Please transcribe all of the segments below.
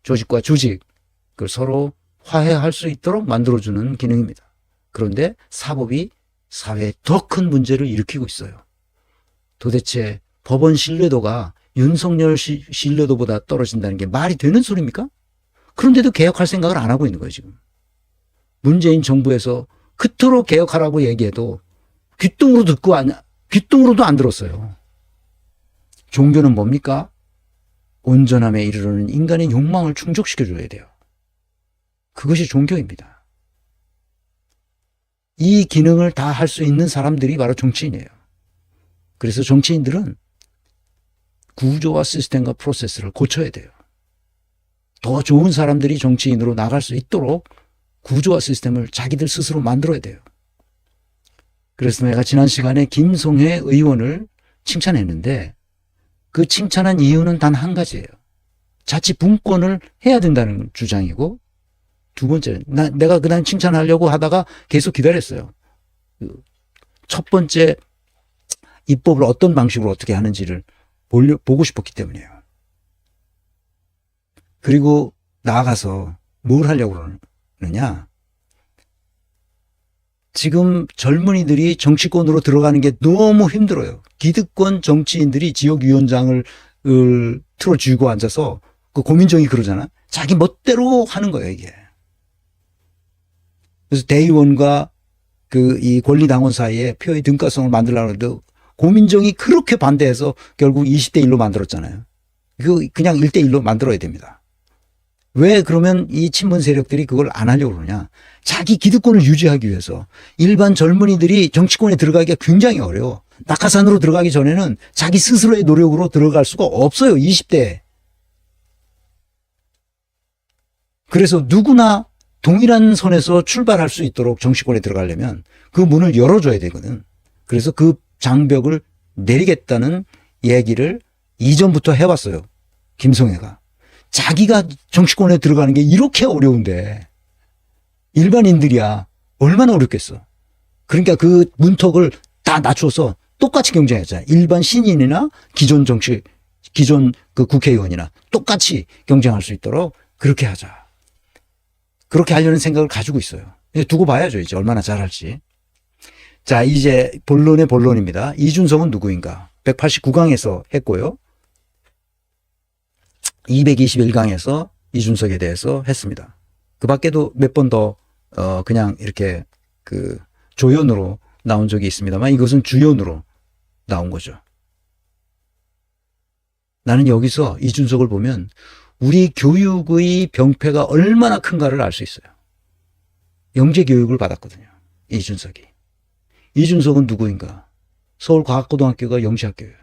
조직과 조직을 서로 화해할 수 있도록 만들어주는 기능입니다. 그런데 사법이 사회에 더 큰 문제를 일으키고 있어요. 도대체 법원 신뢰도가 윤석열 신뢰도보다 떨어진다는 게 말이 되는 소리입니까? 그런데도 개혁할 생각을 안 하고 있는 거예요, 지금. 문재인 정부에서 그토록 개혁하라고 얘기해도 귀뚱으로도 안 들었어요. 종교는 뭡니까? 온전함에 이르르는 인간의 욕망을 충족시켜줘야 돼요. 그것이 종교입니다. 이 기능을 다 할 수 있는 사람들이 바로 정치인이에요. 그래서 정치인들은 구조와 시스템과 프로세스를 고쳐야 돼요. 더 좋은 사람들이 정치인으로 나갈 수 있도록 구조와 시스템을 자기들 스스로 만들어야 돼요. 그래서 내가 지난 시간에 김성회 의원을 칭찬했는데 그 칭찬한 이유는 단 한 가지예요. 자치 분권을 해야 된다는 주장이고, 두 번째, 내가 그날 칭찬하려고 하다가 계속 기다렸어요. 첫 번째, 입법을 어떤 방식으로 어떻게 하는지를 보고 싶었기 때문이에요. 그리고 나아가서 뭘 하려고 그러느냐. 지금 젊은이들이 정치권으로 들어가는 게 너무 힘들어요. 기득권 정치인들이 지역위원장을 틀어쥐고 앉아서 그 고민정이 그러잖아. 자기 멋대로 하는 거예요, 이게. 그래서 대의원과 이 권리당원 사이에 표의 등가성을 만들려고 하는데 고민정이 그렇게 반대해서 결국 20대 1로 만들었잖아요. 그냥 1대 1로 만들어야 됩니다. 왜 그러면 이 친문 세력들이 그걸 안 하려고 그러냐. 자기 기득권을 유지하기 위해서. 일반 젊은이들이 정치권에 들어가기가 굉장히 어려워. 낙하산으로 들어가기 전에는 자기 스스로의 노력으로 들어갈 수가 없어요, 20대에. 그래서 누구나 동일한 선에서 출발할 수 있도록 정치권에 들어가려면 그 문을 열어줘야 되거든. 그래서 그 장벽을 내리겠다는 얘기를 이전부터 해왔어요, 김성애가. 자기가 정치권에 들어가는 게 이렇게 어려운데 일반인들이야 얼마나 어렵겠어. 그러니까 그 문턱을 다 낮춰서 똑같이 경쟁하자. 일반 신인이나 기존 그 국회의원이나 똑같이 경쟁할 수 있도록 그렇게 하자. 그렇게 하려는 생각을 가지고 있어요. 두고 봐야죠, 이제 얼마나 잘할지. 자, 이제 본론의 본론입니다. 이준석은 누구인가? 189강에서 했고요. 221강에서 이준석에 대해서 했습니다. 그 밖에도 몇 번 더 그냥 이렇게 조연으로 나온 적이 있습니다만 이것은 주연으로 나온 거죠. 나는 여기서 이준석을 보면 우리 교육의 병폐가 얼마나 큰가를 알 수 있어요. 영재교육을 받았거든요, 이준석이. 이준석은 누구인가? 서울과학고등학교가 영재학교예요.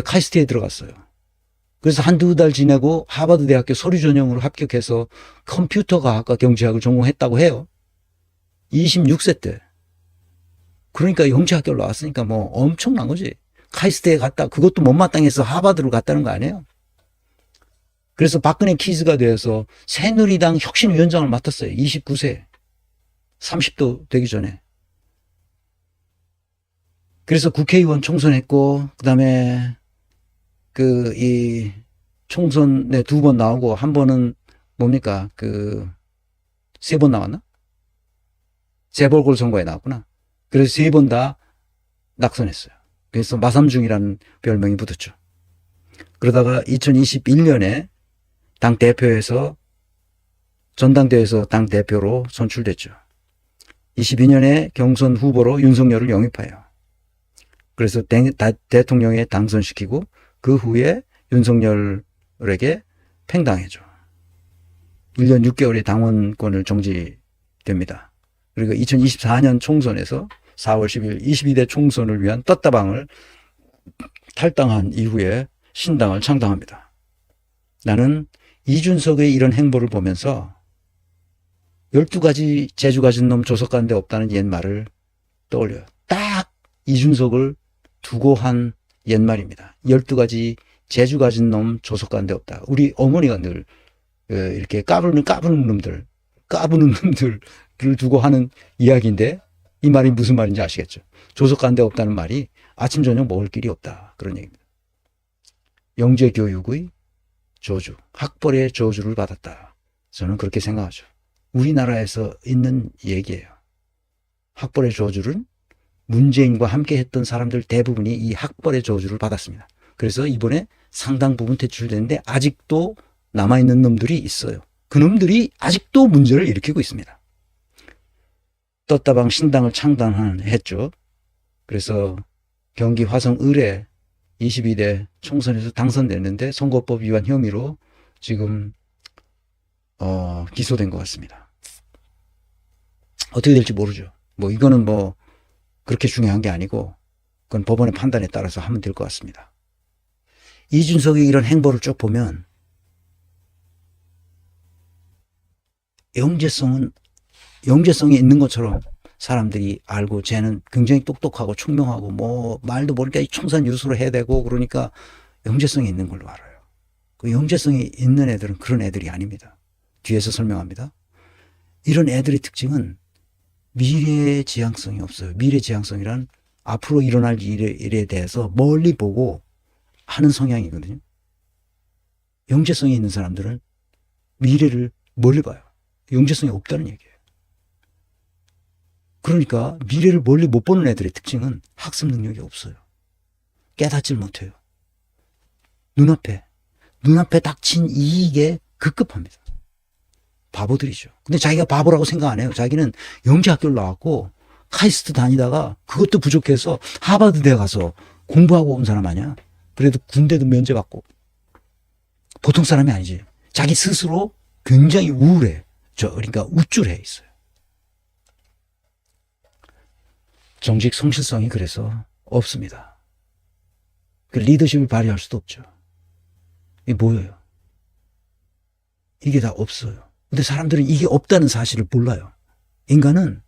카이스트에 들어갔어요. 그래서 한두 달 지내고 하버드대학교 서류전형으로 합격해서 컴퓨터과학과 경제학을 전공했다고 해요. 26세 때. 그러니까 영재학교를 나왔으니까 뭐 엄청난 거지. 카이스트에 갔다, 그것도 못마땅해서 하버드로 갔다는 거 아니에요? 그래서 박근혜 키즈가 되어서 새누리당 혁신위원장을 맡았어요. 29세. 30도 되기 전에. 그래서 국회의원 총선했고, 그 다음에 이 총선에 2번 나오고, 한 번은 뭡니까? 3번 나왔나? 재보궐선거에 나왔구나. 그래서 3번 다 낙선했어요. 그래서 마삼중이라는 별명이 붙었죠. 그러다가 2021년에 당대표에서, 전당대회에서 당대표로 선출됐죠. 22년에 경선 후보로 윤석열을 영입해요. 그래서 대통령에 당선시키고 그 후에 윤석열에게 팽당해줘. 1년 6개월의 당원권을 정지됩니다. 그리고 2024년 총선에서 4월 10일 22대 총선을 위한 떴다방을 탈당한 이후에 신당을 창당합니다. 나는 이준석의 이런 행보를 보면서 12가지 재주 가진 놈 조석 가는 데 없다는 옛말을 떠올려요. 딱 이준석을 두고 한 옛말입니다. 12가지 재주 가진 놈 조석 가는 데 없다. 우리 어머니가 늘 이렇게 까부는 놈들을 두고 하는 이야기인데 이 말이 무슨 말인지 아시겠죠? 조석 가는 데 없다는 말이 아침 저녁 먹을 길이 없다. 그런 얘기입니다. 영재교육의 저주, 학벌의 저주를 받았다. 저는 그렇게 생각하죠. 우리나라에서 있는 얘기예요. 학벌의 저주를 문재인과 함께 했던 사람들 대부분이 이 학벌의 저주를 받았습니다. 그래서 이번에 상당 부분 퇴출됐는데 아직도 남아있는 놈들이 있어요. 그 놈들이 아직도 문제를 일으키고 있습니다. 떴다방 신당을 창당했죠. 그래서 경기 화성 을에 22대 총선에서 당선됐는데 선거법 위반 혐의로 지금 기소된 것 같습니다. 어떻게 될지 모르죠. 뭐 이거는 뭐 그렇게 중요한 게 아니고 그건 법원의 판단에 따라서 하면 될 것 같습니다. 이준석의 이런 행보를 쭉 보면 영재성이 있는 것처럼 사람들이 알고 쟤는 굉장히 똑똑하고 총명하고 뭐 말도 모르니까 청산유수로 해야 되고 그러니까 영재성이 있는 걸로 알아요. 그 영재성이 있는 애들은 그런 애들이 아닙니다. 뒤에서 설명합니다. 이런 애들의 특징은 미래 지향성이 없어요. 미래 지향성이란 앞으로 일어날 일에 대해서 멀리 보고 하는 성향이거든요. 영재성이 있는 사람들은 미래를 멀리 봐요. 영재성이 없다는 얘기예요. 그러니까 미래를 멀리 못 보는 애들의 특징은 학습 능력이 없어요. 깨닫질 못해요. 눈앞에 닥친 이익에 급급합니다. 바보들이죠. 근데 자기가 바보라고 생각 안 해요. 자기는 영재학교를 나왔고 카이스트 다니다가 그것도 부족해서 하버드대 가서 공부하고 온 사람 아니야. 그래도 군대도 면제받고 보통 사람이 아니지. 자기 스스로 굉장히 우울해. 그러니까 우쭐해 있어요. 정직 성실성이 그래서 없습니다. 그 리더십을 발휘할 수도 없죠. 이게 뭐예요? 이게 다 없어요. 근데 사람들은 이게 없다는 사실을 몰라요. 인간은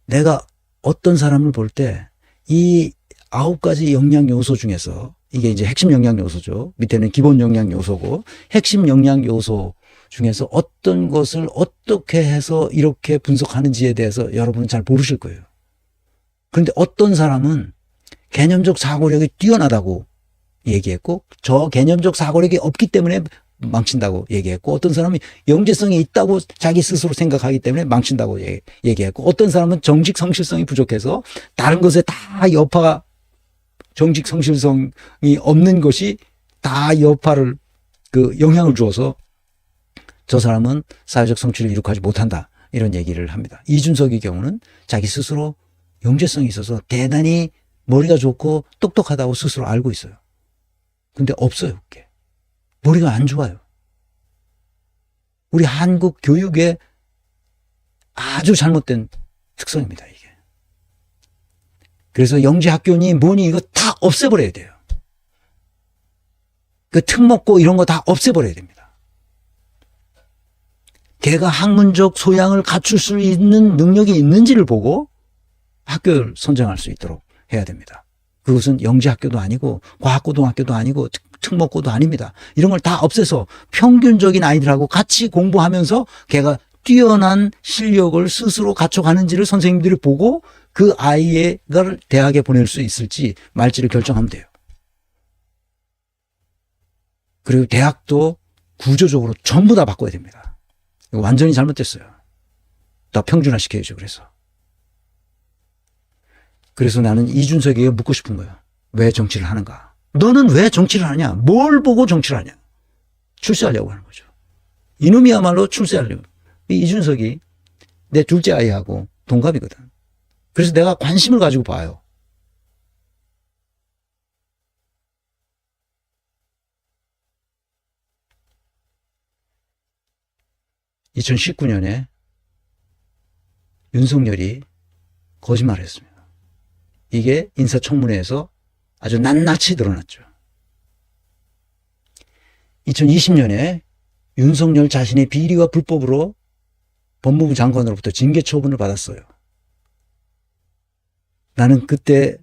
내가 어떤 사람을 볼 때 이 9가지 영양 요소 중에서 이게 이제 핵심 영양 요소죠. 밑에는 기본 영양 요소고 핵심 영양 요소 중에서 어떤 것을 어떻게 해서 이렇게 분석하는지에 대해서 여러분은 잘 모르실 거예요. 그런데 어떤 사람은 개념적 사고력이 뛰어나다고 얘기했고 저 개념적 사고력이 없기 때문에 망친다고 얘기했고 어떤 사람은 영재성이 있다고 자기 스스로 생각하기 때문에 망친다고 얘기했고 어떤 사람은 정직 성실성이 부족해서 다른 것에 다 여파가 정직 성실성이 없는 것이 다 여파를 영향을 주어서 저 사람은 사회적 성취를 이룩하지 못한다 이런 얘기를 합니다. 이준석의 경우는 자기 스스로 영재성이 있어서 대단히 머리가 좋고 똑똑하다고 스스로 알고 있어요. 근데 없어요. 그게. 머리가 안 좋아요. 우리 한국 교육의 아주 잘못된 특성입니다. 이게. 그래서 영재학교니 뭐니 이거 다 없애버려야 돼요. 그 특목고 이런 거 다 없애버려야 됩니다. 걔가 학문적 소양을 갖출 수 있는 능력이 있는지를 보고 학교를 선정할 수 있도록 해야 됩니다. 그것은 영재학교도 아니고 과학고등학교도 아니고 특목고도 아닙니다. 이런 걸 다 없애서 평균적인 아이들하고 같이 공부하면서 걔가 뛰어난 실력을 스스로 갖춰가는지를 선생님들이 보고 그 아이를 대학에 보낼 수 있을지 말지를 결정하면 돼요. 그리고 대학도 구조적으로 전부 다 바꿔야 됩니다. 이거 완전히 잘못됐어요. 다 평준화시켜야죠. 그래서 나는 이준석에게 묻고 싶은 거예요. 왜 정치를 하는가? 너는 왜 정치를 하냐? 뭘 보고 정치를 하냐? 출세하려고 하는 거죠. 이놈이야말로 출세하려고. 이준석이 내 둘째 아이하고 동갑이거든. 그래서 내가 관심을 가지고 봐요. (2019년에) 윤석열이 거짓말을 했습니다. 이게 인사청문회에서 아주 낱낱이 드러났죠. 2020년에 윤석열 자신의 비리와 불법으로 법무부 장관으로부터 징계 처분을 받았어요. 나는 그때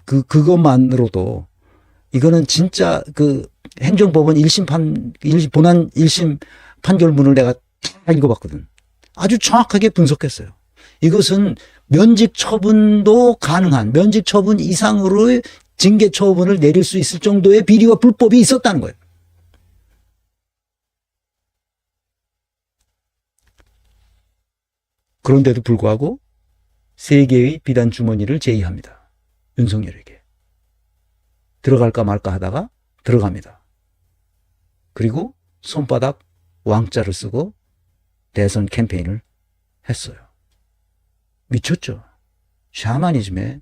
그것만으로도 이거는 진짜 행정법원 본안 1심 판결문을 내가 다 읽어봤거든. 아주 정확하게 분석했어요. 이것은 면직 처분도 가능한 면직 처분 이상으로의 징계 처분을 내릴 수 있을 정도의 비리와 불법이 있었다는 거예요. 그런데도 불구하고 3개의 비단 주머니를 제의합니다. 윤석열에게. 들어갈까 말까 하다가 들어갑니다. 그리고 손바닥 왕자를 쓰고 대선 캠페인을 했어요. 미쳤죠. 샤머니즘에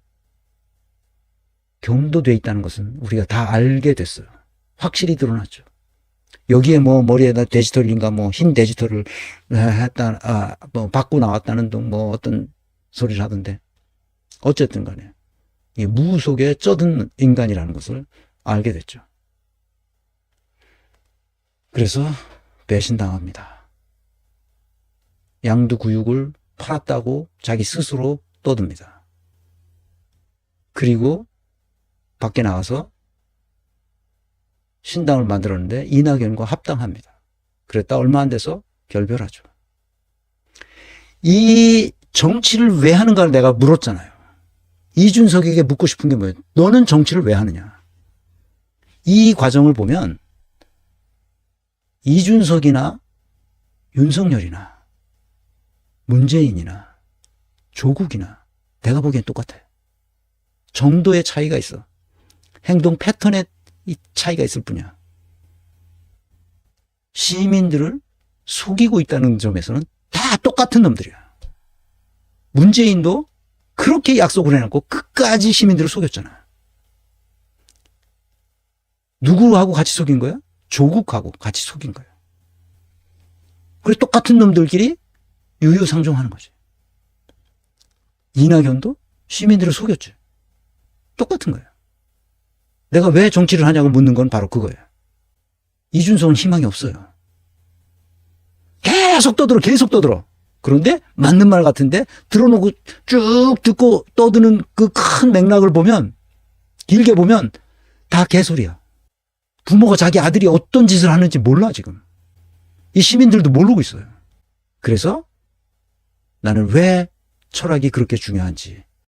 경도돼 있다는 것은 우리가 다 알게 됐어요. 확실히 드러났죠. 여기에 뭐 머리에다 데지털인가 뭐 흰 데지털을 했다, 뭐 받고 나왔다는 등 뭐 어떤 소리를 하던데, 어쨌든 간에 이 무 속에 쩌든 인간이라는 것을 알게 됐죠. 그래서 배신당합니다. 양두구육을 팔았다고 자기 스스로 떠듭니다. 그리고 밖에 나와서 신당을 만들었는데 이낙연과 합당합니다. 그랬다 얼마 안 돼서 결별하죠. 이 정치를 왜 하는가를 내가 물었잖아요. 이준석에게 묻고 싶은 게 뭐예요? 너는 정치를 왜 하느냐? 이 과정을 보면 이준석이나 윤석열이나 문재인이나 조국이나 내가 보기엔 똑같아요. 정도의 차이가 있어. 행동 패턴에 이 차이가 있을 뿐이야. 시민들을 속이고 있다는 점에서는 다 똑같은 놈들이야. 문재인도 그렇게 약속을 해놓고 끝까지 시민들을 속였잖아. 누구하고 같이 속인 거야? 조국하고 같이 속인 거야. 그래서 똑같은 놈들끼리 유유상종하는 거지. 이낙연도 시민들을 속였지. 똑같은 거야. 내가 왜 정치를 하냐고 묻는 건 바로 그거예요. 이준석은 희망이 없어요. 계속 떠들어. 그런데 맞는 말 같은데 들어놓고 쭉 듣고 떠드는 그 큰 맥락을 보면, 길게 보면 다 개소리야. 부모가 자기 아들이 어떤 짓을 하는지 몰라 지금. 이 시민들도 모르고 있어요. 그래서 나는 왜 철학이 그렇게 중요한지